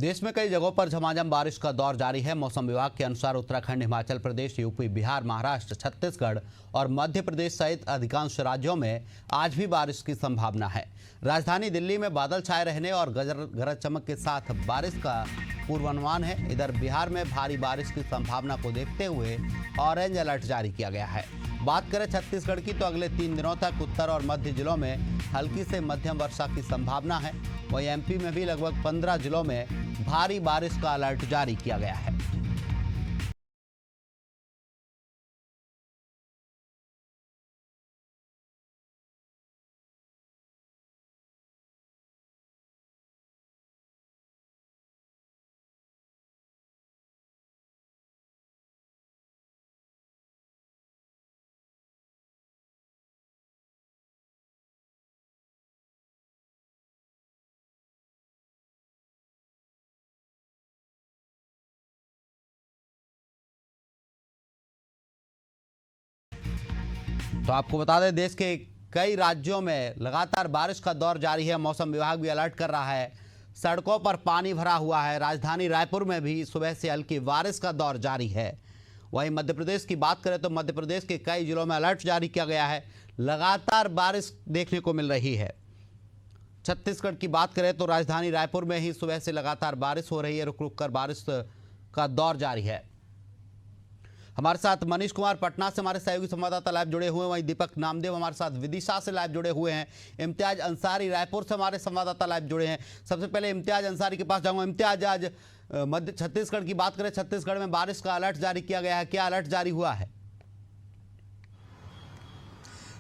देश में कई जगहों पर झमाझम बारिश का दौर जारी है। मौसम विभाग के अनुसार उत्तराखंड, हिमाचल प्रदेश, यूपी, बिहार, महाराष्ट्र, छत्तीसगढ़ और मध्य प्रदेश सहित अधिकांश राज्यों में आज भी बारिश की संभावना है। राजधानी दिल्ली में बादल छाए रहने और गरज चमक के साथ बारिश का पूर्वानुमान है। इधर बिहार में भारी बारिश की संभावना को देखते हुए ऑरेंज अलर्ट जारी किया गया है। बात करें छत्तीसगढ़ की तो अगले 3 दिनों तक उत्तर और मध्य जिलों में हल्की से मध्यम वर्षा की संभावना है। वहीं एमपी में भी लगभग 15 जिलों में भारी बारिश का अलर्ट जारी किया गया है। तो आपको बता दें, देश के कई राज्यों में लगातार बारिश का दौर जारी है। मौसम विभाग भी अलर्ट कर रहा है। सड़कों पर पानी भरा हुआ है। राजधानी रायपुर में भी सुबह से हल्की बारिश का दौर जारी है। वहीं मध्य प्रदेश की बात करें तो मध्य प्रदेश के कई जिलों में अलर्ट जारी किया गया है। लगातार बारिश देखने को मिल रही है। छत्तीसगढ़ की बात करें तो राजधानी रायपुर में ही सुबह से लगातार बारिश हो रही है। रुक रुक कर बारिश का दौर जारी है। हमारे साथ मनीष कुमार पटना से हमारे सहयोगी संवाददाता लाइव जुड़े हुए हैं। वहीं दीपक नामदेव हमारे साथ विदिशा से लाइव जुड़े हुए हैं। इम्तियाज अंसारी रायपुर से हमारे संवाददाता लाइव जुड़े हैं। सबसे पहले इम्तियाज अंसारी के पास जाऊंगा। इम्तियाज, आज मध्य छत्तीसगढ़ की बात करें, छत्तीसगढ़ में बारिश का अलर्ट जारी किया गया है। क्या अलर्ट जारी हुआ है?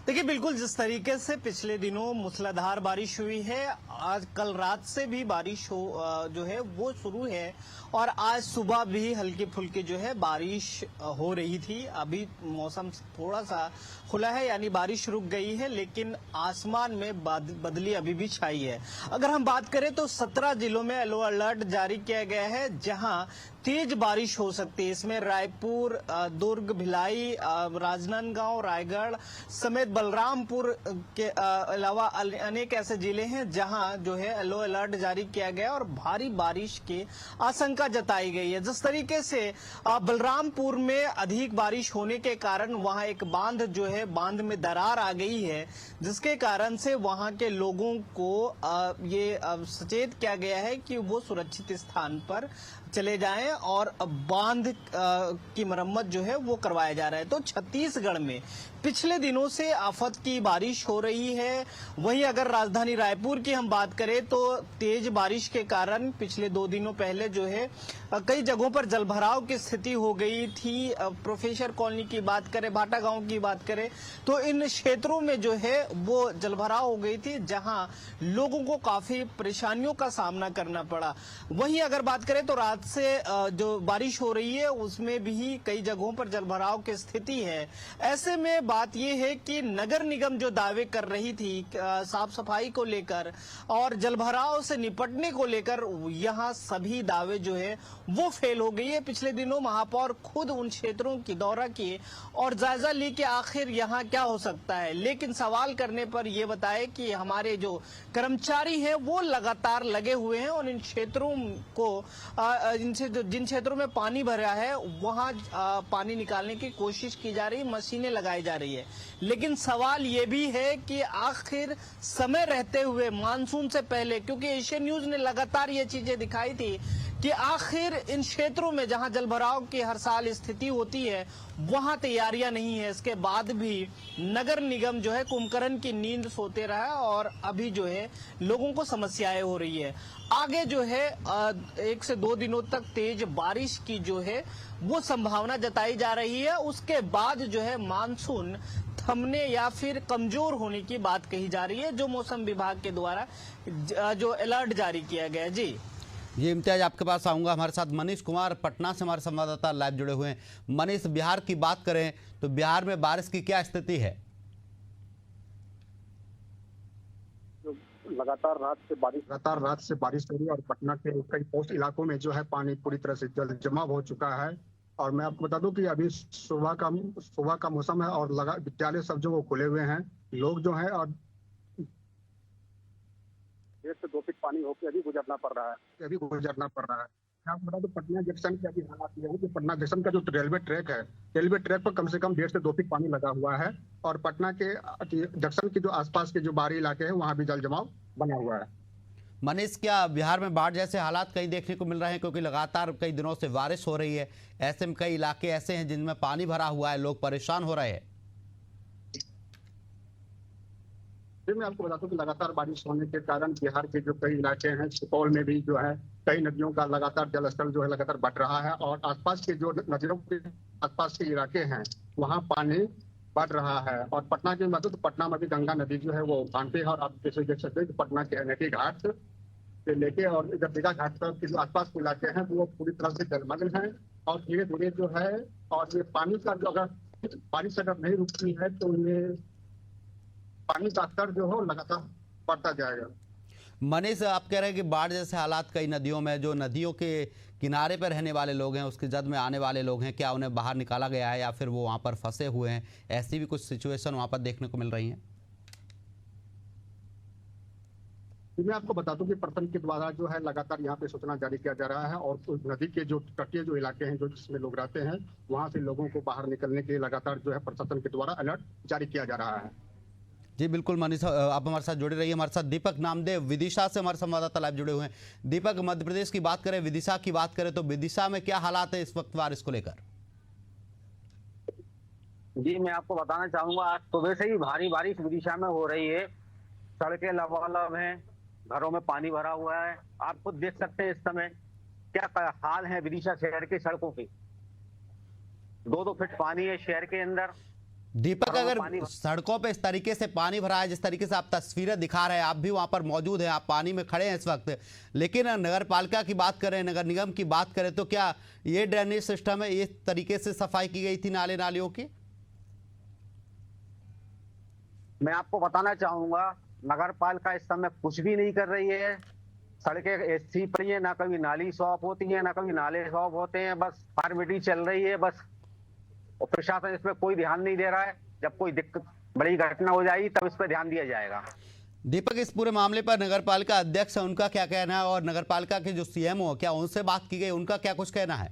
देखिए, बिल्कुल जिस तरीके से पिछले दिनों मूसलाधार बारिश हुई है, आज कल रात से भी बारिश जो है वो शुरू है और आज सुबह भी हल्की फुल्की जो है बारिश हो रही थी। अभी मौसम थोड़ा सा खुला है, यानी बारिश रुक गई है, लेकिन आसमान में बदली अभी भी छाई है। अगर हम बात करें तो 17 जिलों में येलो अलर्ट जारी किया गया है, जहां तेज बारिश हो सकती है। इसमें रायपुर, दुर्ग, भिलाई, राजनांदगांव, रायगढ़ समेत बलरामपुर के अलावा अनेक ऐसे जिले हैं जहां जो है येलो अलर्ट जारी किया गया और भारी बारिश की आशंका जताई गई है। जिस तरीके से बलरामपुर में अधिक बारिश होने के कारण वहां एक बांध जो है, बांध में दरार आ गई है, जिसके कारण से वहां के लोगों को ये सचेत किया गया है कि वो सुरक्षित स्थान पर चले जाएं और बांध की मरम्मत जो है वो करवाया जा रहा है। तो छत्तीसगढ़ में पिछले दिनों से आफत की बारिश हो रही है। वहीं अगर राजधानी रायपुर की हम बात करें तो तेज बारिश के कारण पिछले 2 दिनों पहले जो है कई जगहों पर जलभराव की स्थिति हो गई थी। प्रोफेसर कॉलोनी की बात करें, भाटा गांव की बात करें तो इन क्षेत्रों में जो है वो जलभराव हो गई थी, जहां लोगों को काफी परेशानियों का सामना करना पड़ा। वहीं अगर बात करें तो रात से जो बारिश हो रही है उसमें भी कई जगहों पर जलभराव की स्थिति है। ऐसे में बात यह है कि नगर निगम जो दावे कर रही थी साफ सफाई को लेकर और जलभराव से निपटने को लेकर, यहां सभी दावे जो है वो फेल हो गई है। पिछले दिनों महापौर खुद उन क्षेत्रों की दौरा किए और जायजा ली कि आखिर यहां क्या हो सकता है, लेकिन सवाल करने पर यह बताए कि हमारे जो कर्मचारी हैं वो लगातार लगे हुए हैं और इन क्षेत्रों को जिन क्षेत्रों में पानी भरा है वहां पानी निकालने की कोशिश की जा रही, मशीनें लगाई जा रही है। लेकिन सवाल ये भी है कि आखिर समय रहते हुए मानसून से पहले, क्योंकि एशियन न्यूज ने लगातार ये चीजें दिखाई थी कि आखिर इन क्षेत्रों में जहां जलभराव की हर साल स्थिति होती है वहां तैयारियां नहीं है। इसके बाद भी नगर निगम जो है कुंभकर्ण की नींद सोते रहा और अभी जो है लोगों को समस्याएं हो रही है। आगे जो है 1 से 2 दिनों तक तेज बारिश की जो है वो संभावना जताई जा रही है। उसके बाद जो है मानसून थमने या फिर कमजोर होने की बात कही जा रही है, जो मौसम विभाग के द्वारा जो अलर्ट जारी किया गया है। जी इम्तियाज, आपके पास आऊंगा। हमारे साथ मनीष कुमार पटना से हमारे संवाददाता लाइव जुड़े हुए हैं। मनीष, बिहार की बात करें तो बिहार में बारिश की क्या स्थिति है? लगातार रात से बारिश हो रही है और पटना के कई पोस्ट इलाकों में जो है पानी पूरी तरह से जल जमाव हो चुका है। और मैं आपको बता दूं कि अभी सुबह का मौसम है और विद्यालय सब जो वो खुले हुए हैं। लोग जो है और 1 से से 2 फीट पानी होकर अभी गुजरना पड़ रहा है। मैं आपको बता दूं पटना जंक्शन के अभी हालात ये है कि पटना जंक्शन का जो रेलवे ट्रैक पर कम से कम 1.5 से 2 फीट पानी लगा हुआ है और पटना के जंक्शन के जो आसपास के जो बाहरी इलाके हैं वहां भी जल जमाव बना हुआ है। मनीष, क्या बिहार में बाढ़ जैसे हालात कहीं देखने को मिल रहे हैं? क्योंकि लगातार कई दिनों से बारिश हो रही है, ऐसे में कई इलाके ऐसे हैं जिनमें पानी भरा हुआ है, लोग परेशान हो रहे हैं। फिर मैं आपको बताता हूँ कि लगातार बारिश होने के कारण बिहार के जो कई इलाके हैं, सुपौल में भी जो है कई नदियों का लगातार जलस्तर जो है लगातार बढ़ रहा है और आसपास के जो नदियों के आसपास के इलाके हैं वहाँ पानी बढ़ रहा है। और पटना की बात तो पटना में भी गंगा नदी जो है वो उफान पे है और आप जैसे देख सकते हैं कि पटना के एनएटी घाट से लेके और इधर दीघा घाट तक के जो आसपास के इलाके हैं वो पूरी तरह से जलमग्न हैं और धीरे धीरे जो है और ये पानी का जो अगर बारिश अगर नहीं रुकती है तो ये पानी का स्तर जो हो लगातार बढ़ता जाएगा। मनीष, आप कह रहे हैं कि बाढ़ जैसे हालात कई नदियों में, जो नदियों के किनारे पर रहने वाले लोग हैं, उसकी जद में आने वाले लोग हैं, क्या उन्हें बाहर निकाला गया है या फिर वो वहां पर फंसे हुए हैं? ऐसी भी कुछ सिचुएशन वहां पर देखने को मिल रही हैं? मैं आपको बता दूं कि प्रशासन के द्वारा जो है लगातार यहाँ पे सूचना जारी किया जा रहा है और उस नदी के जो तटीय जो इलाके हैं जो जिसमें लोग रहते हैं वहां से लोगों को बाहर निकलने के लिए लगातार जो है प्रशासन के द्वारा अलर्ट जारी किया जा रहा है। जी बिल्कुल मनीष, आप हमारे साथ जुड़े रहिए। हमारे साथ दीपक नामदेव विदिशा से हमारे संवाददाता लाइव जुड़े हुए हैं। दीपक, मध्य प्रदेश की बात करें, विदिशा की बात करें तो विदिशा में क्या हालात है इस वक्त बारिश को लेकर? जी मैं आपको बताना चाहूंगा, आज सुबह से ही भारी बारिश विदिशा में हो रही है। सड़कें लबालब हैं, घरों में पानी भरा हुआ है। आप खुद देख सकते हैं इस समय क्या हाल है विदिशा शहर के सड़कों के। 2-2 फीट पानी है शहर के अंदर। दीपक, अगर सड़कों पे इस तरीके से पानी भरा है, जिस तरीके से आप तस्वीरें दिखा रहे हैं, आप भी वहां पर मौजूद हैं, आप पानी में खड़े हैं इस वक्त, लेकिन नगर पालिका की बात करें, नगर निगम की बात करें तो क्या ये ड्रेनेज सिस्टम है, इस तरीके से सफाई की गई थी नाले नालियों की? मैं आपको बताना चाहूंगा, नगर पालिका इस समय कुछ भी नहीं कर रही है। सड़कें ऐसी पड़ी है, ना कभी नाली साफ होती है ना कभी नाले साफ होते हैं, बस फॉर्मेलिटी चल रही है बस। और प्रशासन इसमें कोई ध्यान नहीं दे रहा है। जब कोई दिक्कत बड़ी घटना हो जाएगी तब इस पर ध्यान दिया जाएगा। दीपक, इस पूरे मामले पर नगर पालिका अध्यक्ष है, उनका क्या कहना है? और नगर पालिका के जो सीएमओ, क्या उनसे बात की गई, उनका क्या कुछ कहना है?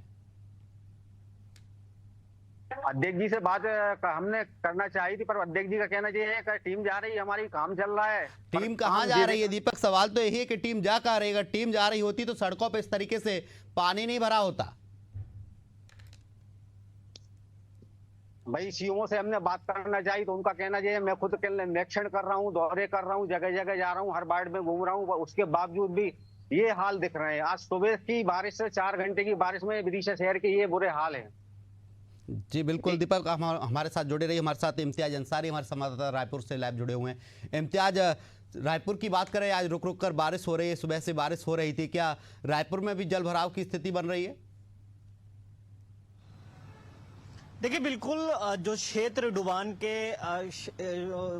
अध्यक्ष जी से बात हमने करना चाहिए थी, पर अध्यक्ष जी का कहना ये है कि टीम जा रही है, हमारी काम चल रहा है। टीम कहाँ जा रही है दीपक? सवाल तो यही है कि टीम जा कहाँ रही है। अगर टीम जा रही होती तो सड़कों पे इस तरीके से पानी नहीं भरा होता। भाई सीएमओ से हमने बात करना चाहिए तो उनका कहना ये है, मैं खुद के निरीक्षण कर रहा हूँ, दौरे कर रहा हूँ, जगह जगह जा रहा हूँ, हर वार्ड में घूम रहा हूँ, उसके बावजूद भी ये हाल दिख रहे हैं। आज सुबह की बारिश से 4 घंटे की बारिश में विदिशा शहर के ये बुरे हाल है। जी बिल्कुल दीपक, हमारे साथ जुड़े रहिए। हमारे साथ इम्तियाज अंसारी हमारे संवाददाता रायपुर से लाइव जुड़े हुए हैं। इम्तियाज, रायपुर की बात करें, आज रुक रुक कर बारिश हो रही है, सुबह से बारिश हो रही थी, क्या रायपुर में भी जल भराव की स्थिति बन रही है? देखिए बिल्कुल, जो क्षेत्र डुबान के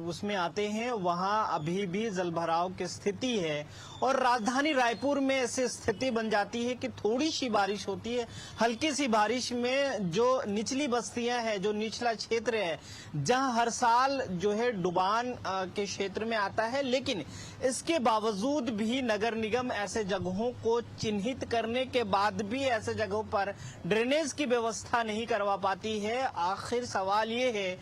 उसमें आते हैं वहां अभी भी जलभराव की स्थिति है और राजधानी रायपुर में ऐसी स्थिति बन जाती है कि थोड़ी सी बारिश होती है, हल्की सी बारिश में जो निचली बस्तियां हैं, जो निचला क्षेत्र है, जहां हर साल जो है डुबान के क्षेत्र में आता है, लेकिन इसके बावजूद भी नगर निगम ऐसे जगहों को चिन्हित करने के बाद भी ऐसे जगहों पर ड्रेनेज की व्यवस्था नहीं करवा पाती है। आखिर सवाल ये है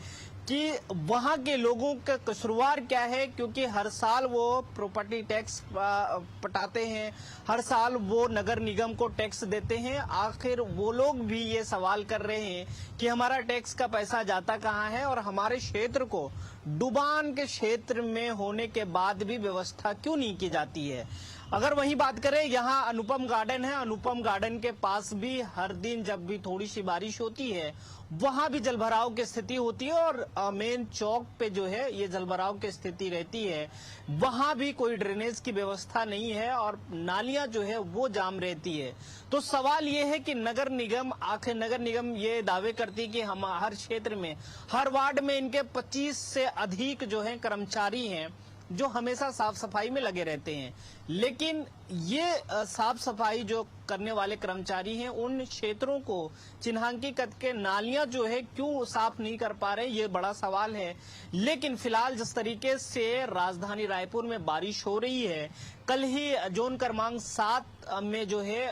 कि वहां के लोगों का कसूरवार क्या है, क्योंकि हर साल वो प्रॉपर्टी टैक्स पटाते हैं, हर साल वो नगर निगम को टैक्स देते हैं। आखिर वो लोग भी ये सवाल कर रहे हैं कि हमारा टैक्स का पैसा जाता कहाँ है और हमारे क्षेत्र को डुबान के क्षेत्र में होने के बाद भी व्यवस्था क्यों नहीं की जाती है। अगर वही बात करें, यहाँ अनुपम गार्डन है, अनुपम गार्डन के पास भी हर दिन जब भी थोड़ी सी बारिश होती है वहां भी जलभराव की स्थिति होती है और मेन चौक पे जो है ये जलभराव की स्थिति रहती है। वहां भी कोई ड्रेनेज की व्यवस्था नहीं है और नालियां जो है वो जाम रहती है। तो सवाल ये है कि नगर निगम, आखिर नगर निगम ये दावे करती है कि हम हर क्षेत्र में, हर वार्ड में इनके 25 से अधिक जो है कर्मचारी हैं जो हमेशा साफ सफाई में लगे रहते हैं। लेकिन ये साफ सफाई जो करने वाले कर्मचारी हैं उन क्षेत्रों को चिन्हांकित करके नालियां जो है क्यों साफ नहीं कर पा रहे, ये बड़ा सवाल है। लेकिन फिलहाल जिस तरीके से राजधानी रायपुर में बारिश हो रही है, कल ही जोन क्रमांक 7 में जो है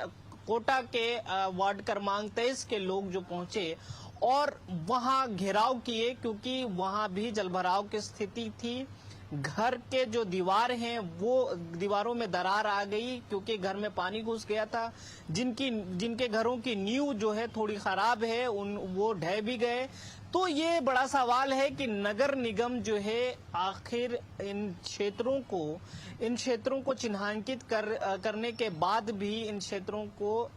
कोटा के वार्ड क्रमांक 23 के लोग जो पहुंचे और वहां घेराव किए, क्योंकि वहां भी जलभराव की स्थिति थी। घर के जो दीवार हैं वो दीवारों में दरार आ गई क्योंकि घर में पानी घुस गया था। जिनके घरों की नींव जो है थोड़ी खराब है वो ढह भी गए। तो ये बड़ा सवाल है कि नगर निगम जो है आखिर इन क्षेत्रों को चिन्हांकित करने के बाद भी इन क्षेत्रों को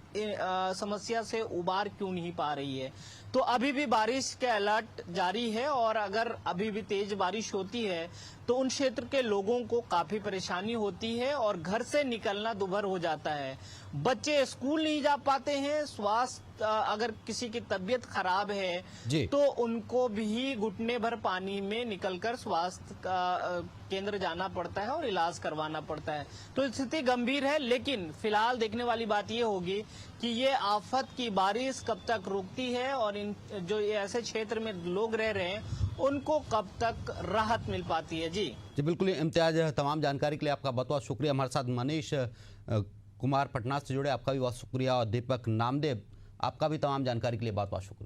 समस्या से उबार क्यों नहीं पा रही है। तो अभी भी बारिश के अलर्ट जारी है और अगर अभी भी तेज बारिश होती है तो उन क्षेत्र के लोगों को काफी परेशानी होती है और घर से निकलना दुभर हो जाता है। बच्चे स्कूल नहीं जा पाते हैं। स्वास्थ्य अगर किसी की तबीयत खराब है तो उनको भी घुटने भर पानी में निकलकर स्वास्थ्य केंद्र जाना पड़ता है और इलाज करवाना पड़ता है। तो स्थिति गंभीर है। लेकिन फिलहाल देखने वाली बात ये होगी कि ये आफत की बारिश कब तक रुकती है और इन जो ऐसे क्षेत्र में लोग रह रहे हैं उनको कब तक राहत मिल पाती है। जी बिल्कुल इम्तियाज, तमाम जानकारी के लिए आपका बहुत बहुत शुक्रिया। हमारे साथ मनीष कुमार पटना से जुड़े, आपका भी बहुत शुक्रिया। और दीपक नामदेव, आपका भी तमाम जानकारी के लिए बहुत बहुत शुक्रिया।